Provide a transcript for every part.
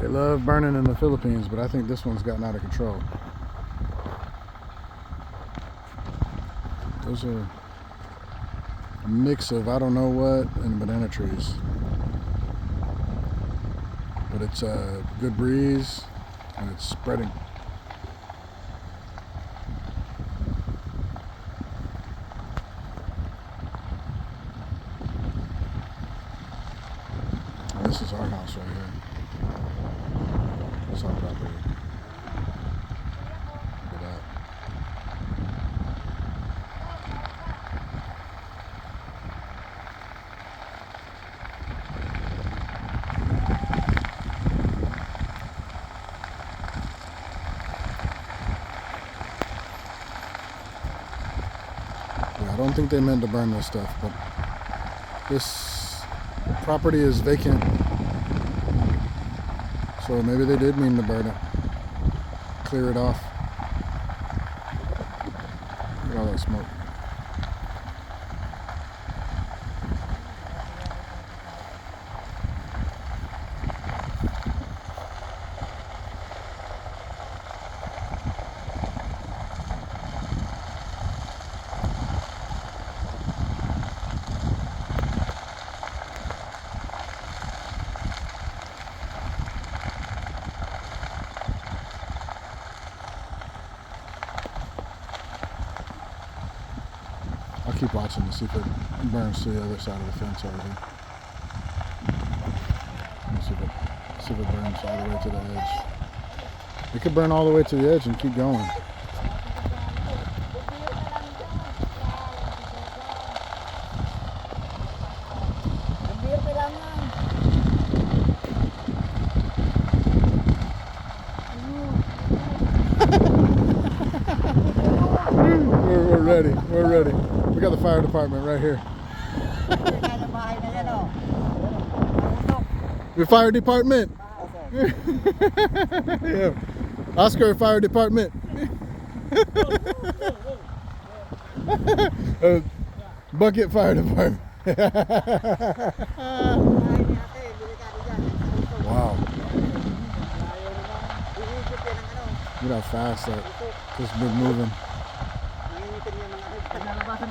They love burning in the Philippines, but I think this one's gotten out of control. Those are a mix of I don't know what and banana trees. But it's a good breeze and it's spreading. And this is our house right here. It's our property. Look at that. Yeah, I don't think they meant to burn this stuff, but this property is vacant. So maybe they did mean to burn it. Clear it off. Look at all that smoke. I'll keep watching to see if it burns to the other side of the fence over here. Let's see if it burns all the way to the edge. It could burn all the way to the edge and keep going. We're ready. We're ready. We got the fire department right here. Your fire department. Yeah. Oscar, fire department. Bucket fire department. Wow. Look how fast that just been moving.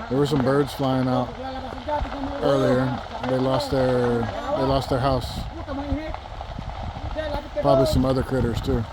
There were some birds flying out earlier. They lost their house. Probably some other critters too.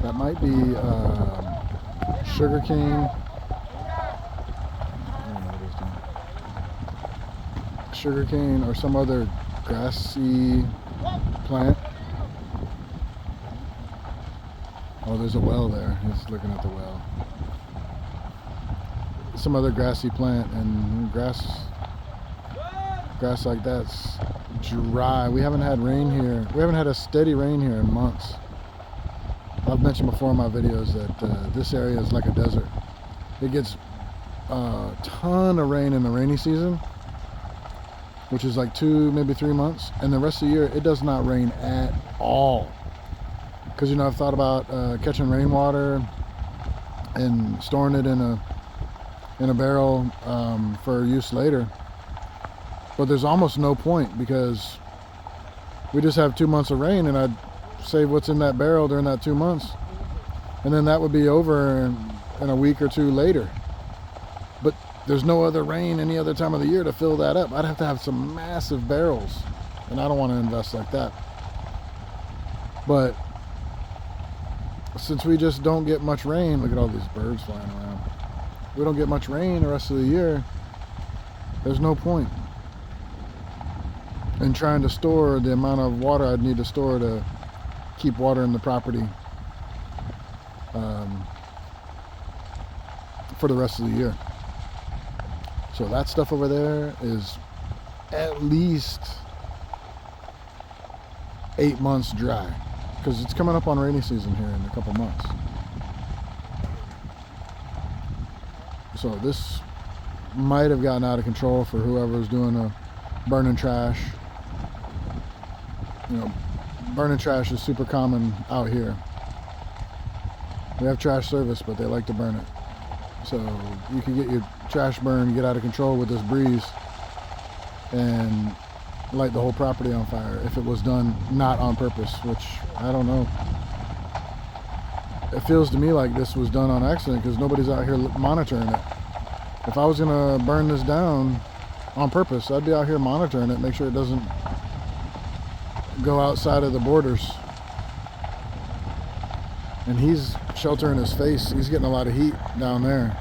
That might be sugarcane. Sugarcane or some other grassy plant. Oh, there's a well there. He's looking at the well. Some other grassy plant, and grass like that's dry. We haven't had rain here. We haven't had a steady rain here in months. I've mentioned before in my videos that this area is like a desert. It gets a ton of rain in the rainy season, which is like 2, maybe 3 months, and the rest of the year it does not rain at all. Because, you know, I've thought about catching rainwater and storing it in a barrel for use later, but there's almost no point because we just have 2 months of rain, and I'd save what's in that barrel during that 2 months, and then that would be over in a week or two later. But there's no other rain any other time of the year to fill that up. I'd have to have some massive barrels, and I don't want to invest like that. But since we just don't get much rain, look at all these birds flying around. We don't get much rain the rest of the year. There's no point in trying to store the amount of water I'd need to store to keep water in the property for the rest of the year. So that stuff over there is at least 8 months dry, because it's coming up on rainy season here in a couple months. So this might have gotten out of control for whoever's doing a burning trash. You know, burning trash is super common out here. We have trash service, but they like to burn it. So you can get your trash burned, get out of control with this breeze, and light the whole property on fire if it was done not on purpose, which I don't know. It feels to me like this was done on accident because nobody's out here monitoring it. If I was gonna burn this down on purpose, I'd be out here monitoring it, make sure it doesn't go outside of the borders. And he's sheltering his face. He's getting a lot of heat down there.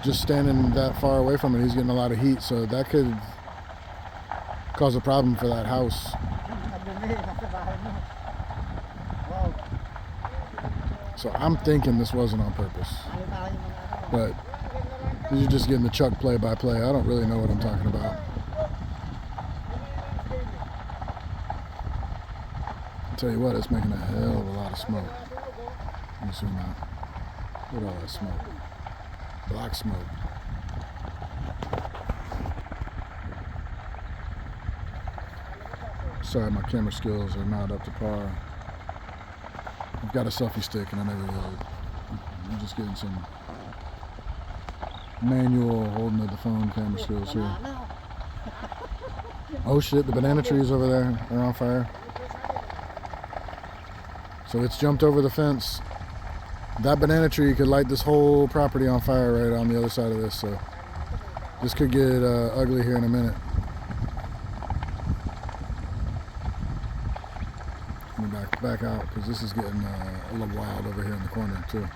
Just standing that far away from it, he's getting a lot of heat, so that could cause a problem for that house. So I'm thinking this wasn't on purpose, but you're just getting the Chuck play-by-play. I don't really know what I'm talking about. I'll tell you what, it's making a hell of a lot of smoke. Let me zoom out. Look at all that smoke. Black smoke. Sorry, my camera skills are not up to par. I've got a selfie stick and I never really. I'm just getting some manual holding of the phone camera skills here. Oh shit, the banana trees over there are on fire. So it's jumped over the fence. That banana tree could light this whole property on fire right on the other side of this, so this could get ugly here in a minute. Let me back out, because this is getting a little wild over here in the corner too.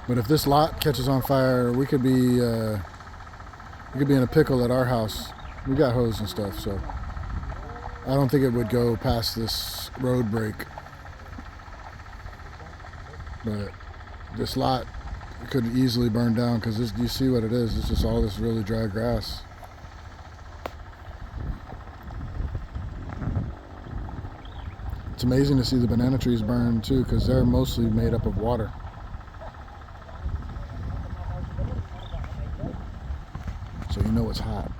But if this lot catches on fire, we could be in a pickle at our house. We got hose and stuff, so I don't think it would go past this road break. But this lot could easily burn down, because you see what it is. It's just all this really dry grass. It's amazing to see the banana trees burn too, because they're mostly made up of water. So you know it's hot.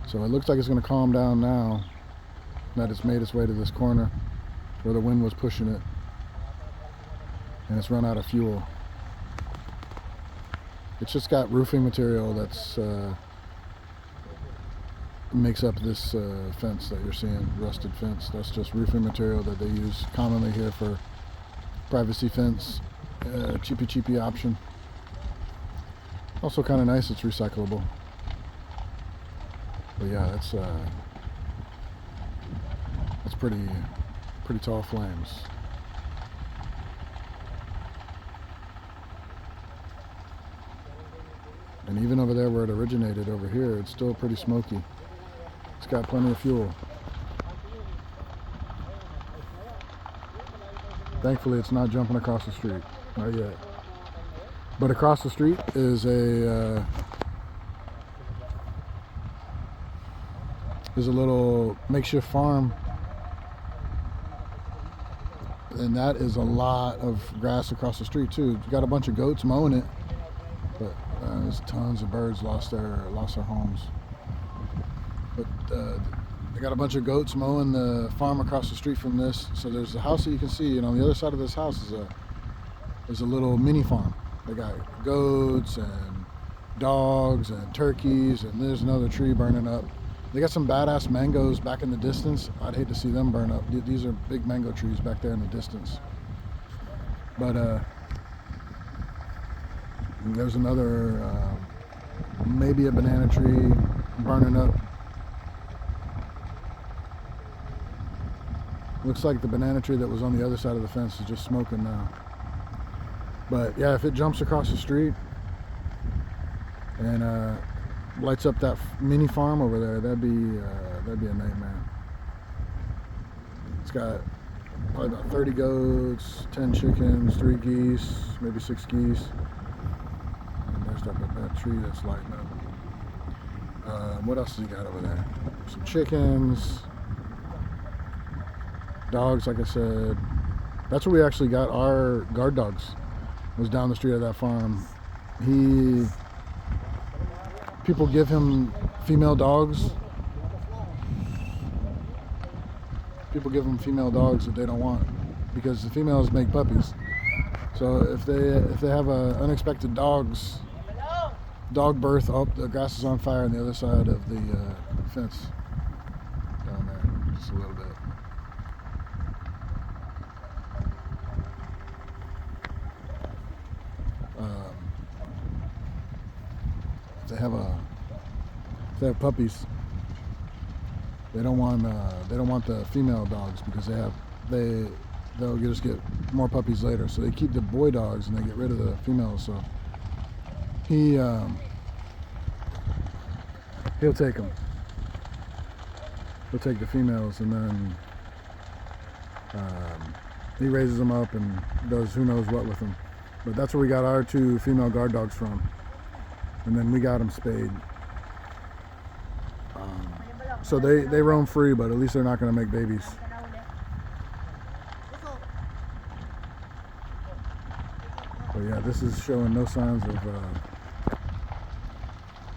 So it looks like it's going to calm down now that it's made its way to this corner where the wind was pushing it, and it's run out of fuel. It's just got roofing material that's makes up this fence that you're seeing, rusted fence. That's just roofing material that they use commonly here for privacy fence, cheapy option. Also kind of nice, it's recyclable. But yeah, that's pretty tall flames. And even over there where it originated over here, it's still pretty smoky. It's got plenty of fuel. Thankfully, it's not jumping across the street, not yet. But across the street is a little makeshift farm, and that is a lot of grass across the street too. It's got a bunch of goats mowing it, but there's tons of birds lost their homes. But they got a bunch of goats mowing the farm across the street from this. So there's a house that you can see, and on the other side of this house is a little mini farm. They got goats and dogs and turkeys, and there's another tree burning up They got some badass mangoes back in the distance. I'd hate to see them burn up. These are big mango trees back there in the distance. But there's another, maybe a banana tree burning up. Looks like the banana tree that was on the other side of the fence is just smoking now. But yeah, if it jumps across the street and lights up that mini farm over there, that'd be a nightmare. It's got probably about 30 goats, 10 chickens, 3 geese, maybe 6 geese. And there's that tree that's lighting up. What else has he got over there? Some chickens, dogs, like I said. That's where we actually got our guard dogs, was down the street of that farm. People give him female dogs. People give him female dogs that they don't want because the females make puppies. So if they have a unexpected dog birth, oh, the grass is on fire on the other side of the fence down there, just a little bit. If they have puppies, they don't want the female dogs because they'll just get more puppies later. So they keep the boy dogs and they get rid of the females. So he'll take them. He'll take the females and then he raises them up and does who knows what with them. But that's where we got our 2 female guard dogs from. And then we got them spayed. So they roam free, but at least they're not going to make babies. But yeah, this is showing no signs of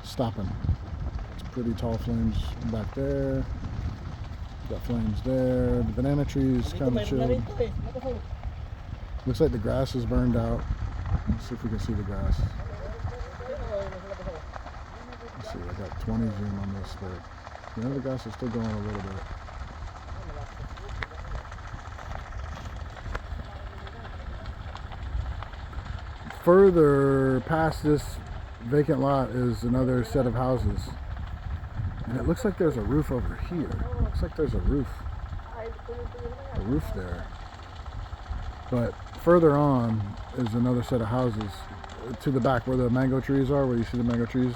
stopping. It's pretty tall flames back there. Got flames there. The banana tree is kind of chilled. Looks like the grass is burned out. Let's see if we can see the grass. Let's see, I got 20 zoom on this, but the grass is still going a little bit. Further past this vacant lot is another set of houses. And it looks like there's a roof over here. Looks like there's a roof there. But further on is another set of houses to the back where the mango trees are, where you see the mango trees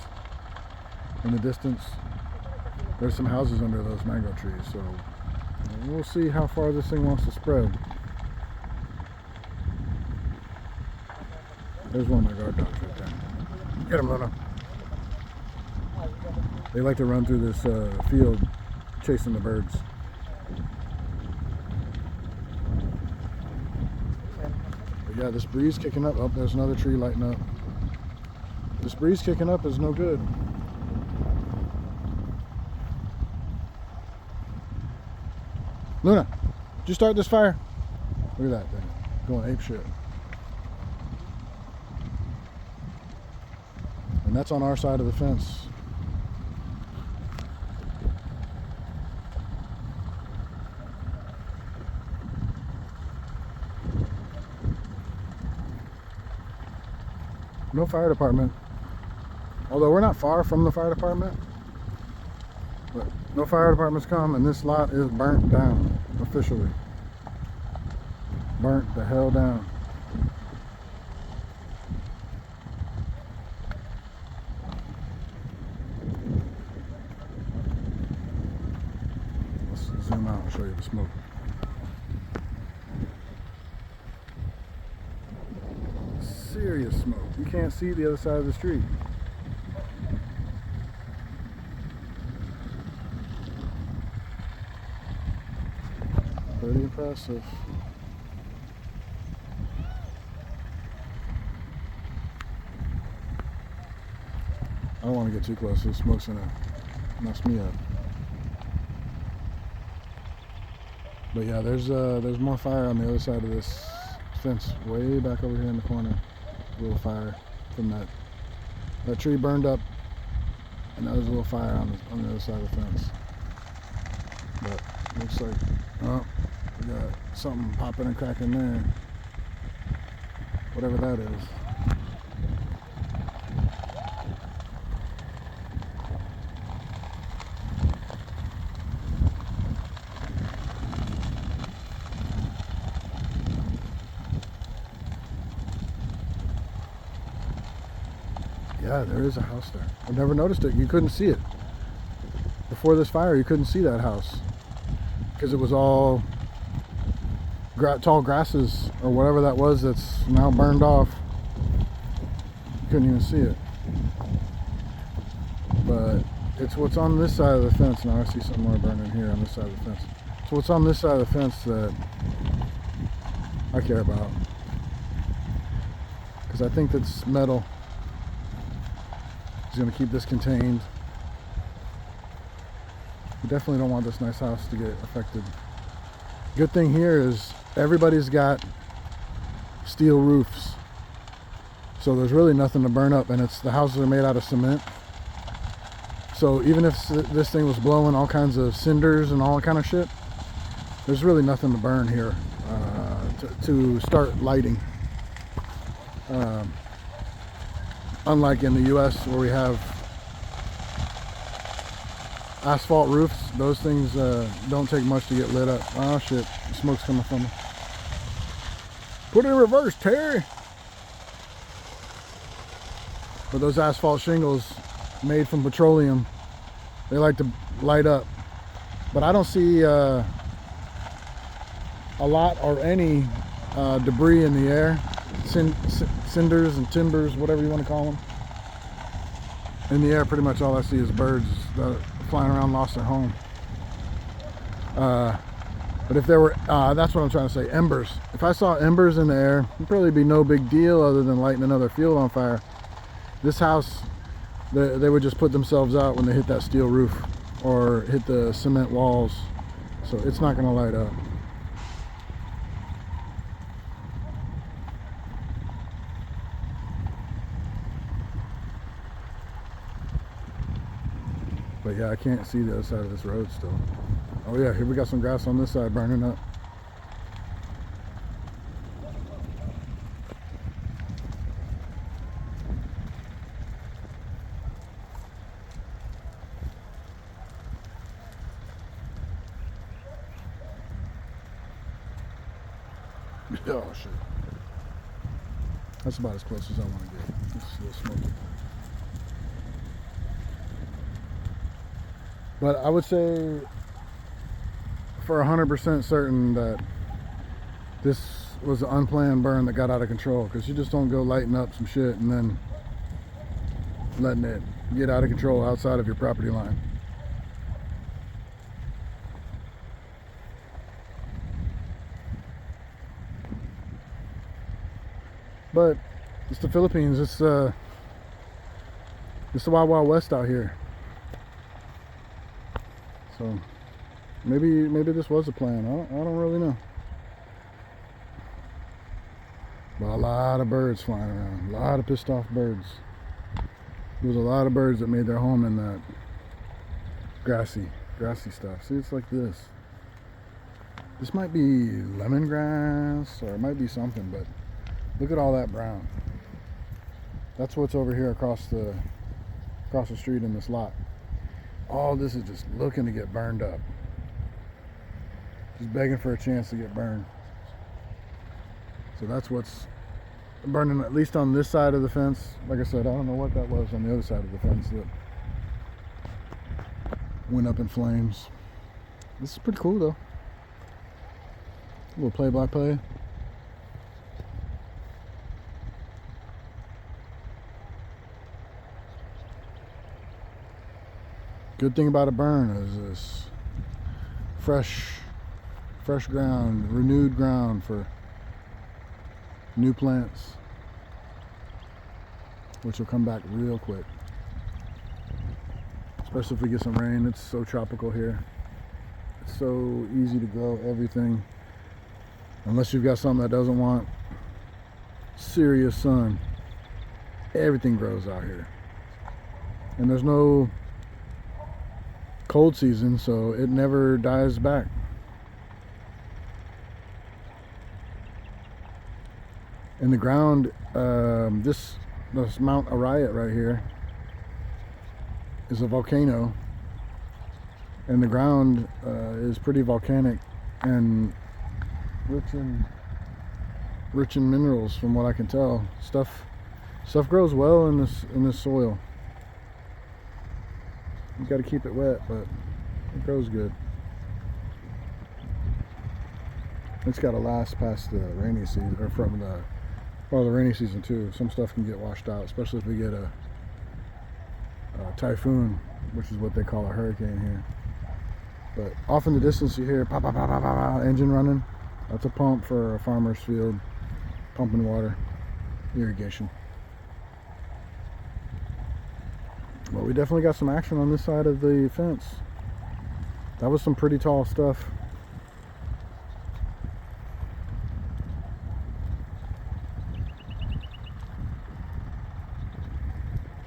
in the distance. There's some houses under those mango trees, so we'll see how far this thing wants to spread. There's one of my guard dogs right there. Get him, Luna. They like to run through this field chasing the birds. But yeah, this breeze kicking up. Oh, there's another tree lighting up. This breeze kicking up is no good. Luna, did you start this fire? Look at that thing going ape shit. And that's on our side of the fence. No fire department. Although we're not far from the fire department. But no fire department's come and this lot is burnt down officially. Burnt the hell down. Let's zoom out and show you the smoke. Serious smoke. You can't see the other side of the street. Pretty impressive. I don't want to get too close. The smoke's gonna mess me up. But yeah, there's more fire on the other side of this fence, way back over here in the corner. A little fire from that tree burned up And now there's a little fire on the other side of the fence. But looks like, oh, we got something popping and cracking there. Whatever that is. Yeah, there is a house there. I've never noticed it. You couldn't see it. Before this fire, you couldn't see that house. Because it was all tall grasses or whatever that was that's now burned off. You couldn't even see it. But it's what's on this side of the fence. Now I see some more burning here on this side of the fence. So what's on this side of the fence that I care about. Because I think that's metal. He's going to keep this contained. We definitely don't want this nice house to get affected. Good thing here is everybody's got steel roofs. So there's really nothing to burn up, and the houses are made out of cement. So even if this thing was blowing all kinds of cinders and all that kind of shit, there's really nothing to burn here to start lighting. Unlike in the US where we have asphalt roofs, those things don't take much to get lit up. Oh shit, the smoke's coming from them. Put it in reverse, Terry! But those asphalt shingles made from petroleum, they like to light up. But I don't see a lot or any debris in the air. Cinders and timbers, whatever you want to call them. In the air, pretty much all I see is birds that are flying around, lost their home. But if there were, that's what I'm trying to say, embers. If I saw embers in the air, it'd probably be no big deal other than lighting another field on fire. This house, they would just put themselves out when they hit that steel roof or hit the cement walls. So it's not going to light up. But yeah, I can't see the other side of this road still. Oh yeah, here we got some grass on this side burning up. Oh shit. That's about as close as I want to get. It's a little smoky. But I would say for 100% certain that this was an unplanned burn that got out of control, because you just don't go lighting up some shit and then letting it get out of control outside of your property line. But it's the Philippines. It's the Wild Wild West out here. So maybe this was a plan. I don't really know. But a lot of birds flying around. A lot of pissed off birds. There was a lot of birds that made their home in that grassy stuff. See, it's like this. This might be lemongrass or it might be something, but look at all that brown. That's what's over here across the street in this lot. All this is just looking to get burned up. Just begging for a chance to get burned. So that's what's burning, at least on this side of the fence. Like I said, I don't know what that was on the other side of the fence that went up in flames. This is pretty cool though. A little play-by-play. Good thing about a burn is this fresh ground, renewed ground for new plants, which will come back real quick. Especially if we get some rain. It's so tropical here. It's so easy to grow everything. Unless you've got something that doesn't want serious sun, everything grows out here. And there's no cold season, so it never dies back. In the ground, this Mount Arayat right here is a volcano, and the ground is pretty volcanic and rich in minerals, from what I can tell. Stuff grows well in this soil. You got to keep it wet, but it grows good. It's got to last past the rainy season, or from the rainy season too. Some stuff can get washed out, especially if we get a typhoon, which is what they call a hurricane here. But off in the distance you hear pa pa pa pa pa, engine running. That's a pump for a farmer's field, pumping water, irrigation. Well, we definitely got some action on this side of the fence. That was some pretty tall stuff.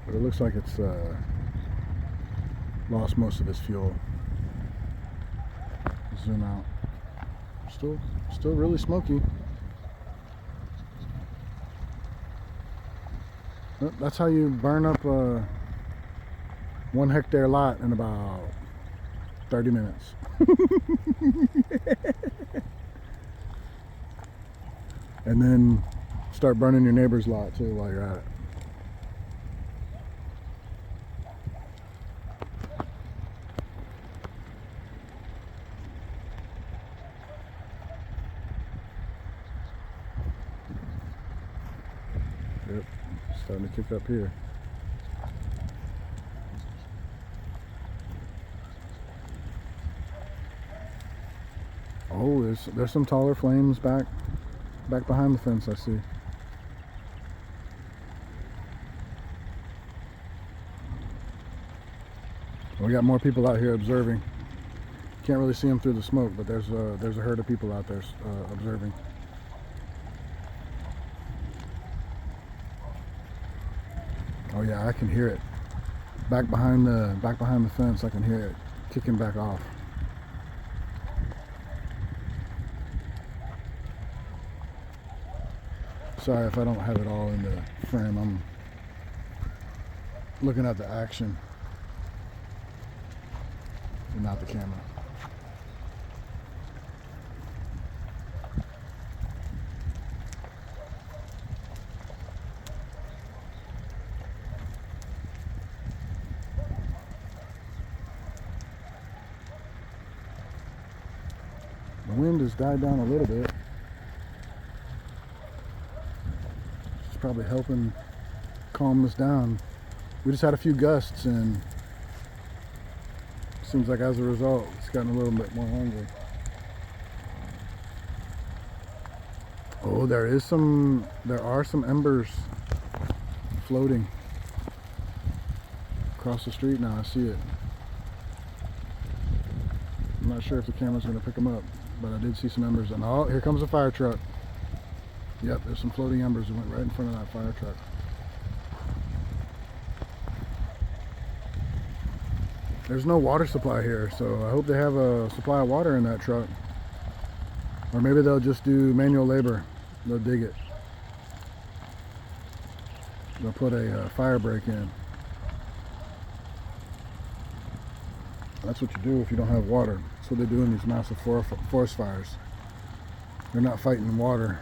But it looks like it's lost most of its fuel. Zoom out. Still really smoky. That's how you burn up a 1 hectare lot in about 30 minutes. And then start burning your neighbor's lot too while you're at it. Yep, starting to kick up here. Oh, there's some taller flames back behind the fence, I see. We got more people out here observing. Can't really see them through the smoke, but there's a herd of people out there observing. Oh yeah, I can hear it. Back behind the fence, I can hear it kicking back off. Sorry if I don't have it all in the frame. I'm looking at the action and not the camera. The wind has died down a little bit. It's probably helping calm this down. We just had a few gusts, and it seems like as a result it's gotten a little bit more hungry. Oh, there are some embers floating across the street now. I see it. I'm not sure if the camera's going to pick them up, but I did see some embers. And oh, here comes a fire truck. Yep, there's some floating embers that went right in front of that fire truck. There's no water supply here, so I hope they have a supply of water in that truck. Or maybe they'll just do manual labor. They'll dig it. They'll put a fire break in. That's what you do if you don't have water. That's what they do in these massive forest fires. They're not fighting water.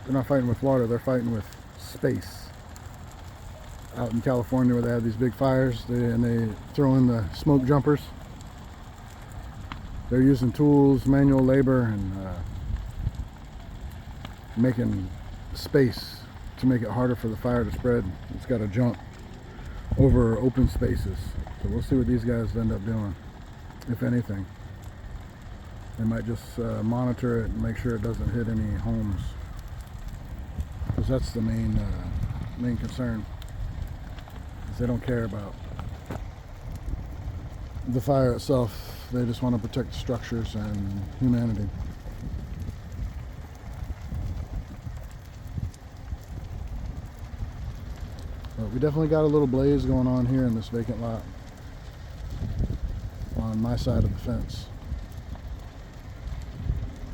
They're not fighting with water. They're fighting with space. Out in California, where they have these big fires, they throw in the smoke jumpers. They're using tools, manual labor, and making space to make it harder for the fire to spread. It's got to jump over open spaces. So we'll see what these guys end up doing, if anything. They might just monitor it and make sure it doesn't hit any homes, because that's the main concern. Is they don't care about the fire itself. They just want to protect the structures and humanity. But we definitely got a little blaze going on here in this vacant lot on my side of the fence.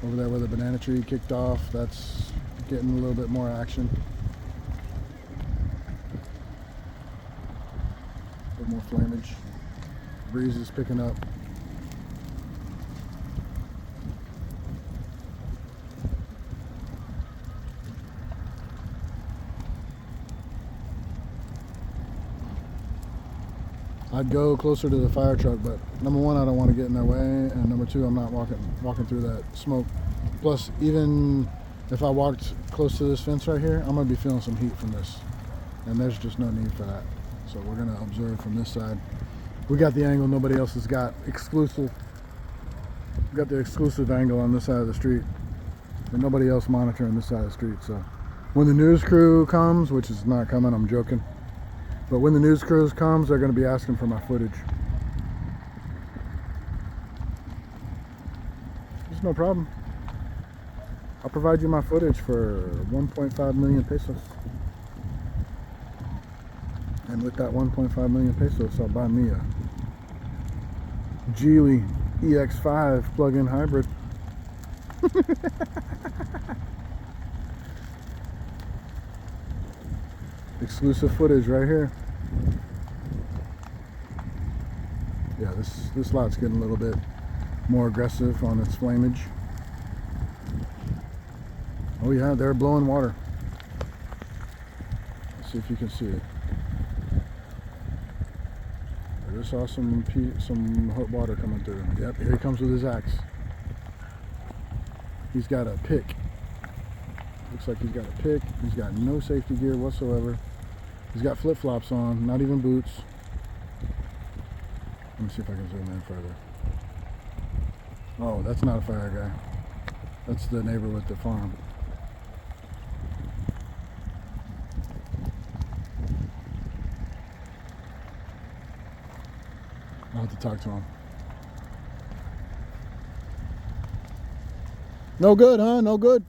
Over there where the banana tree kicked off, that's getting a little bit more action. A little more flamage. Breeze is picking up. I'd go closer to the fire truck, but number one, I don't want to get in their way, and number two, I'm not walking through that smoke. Plus, even if I walked close to this fence right here, I'm going to be feeling some heat from this, and there's just no need for that. So we're going to observe from this side. We got the angle nobody else has got. Exclusive. We got the exclusive angle on this side of the street, and nobody else monitoring this side of the street. So when the news crew comes, which is not coming, I'm joking. But when the news crew comes, they're going to be asking for my footage. There's no problem. I'll provide you my footage for 1.5 million pesos. And with that 1.5 million pesos, I'll buy me a Geely EX5 plug-in hybrid. Exclusive footage right here. Yeah, this lot's getting a little bit more aggressive on its flamage. Oh yeah, they're blowing water. Let's see if you can see it. I just saw some hot water coming through. Yep, here he comes with his axe. He's got a pick. Looks like he's got a pick. He's got no safety gear whatsoever. He's got flip-flops on, not even boots. Let me see if I can zoom in further. Oh, that's not a fire guy. That's the neighbor with the farm. I'll have to talk to him. No good, huh? No good.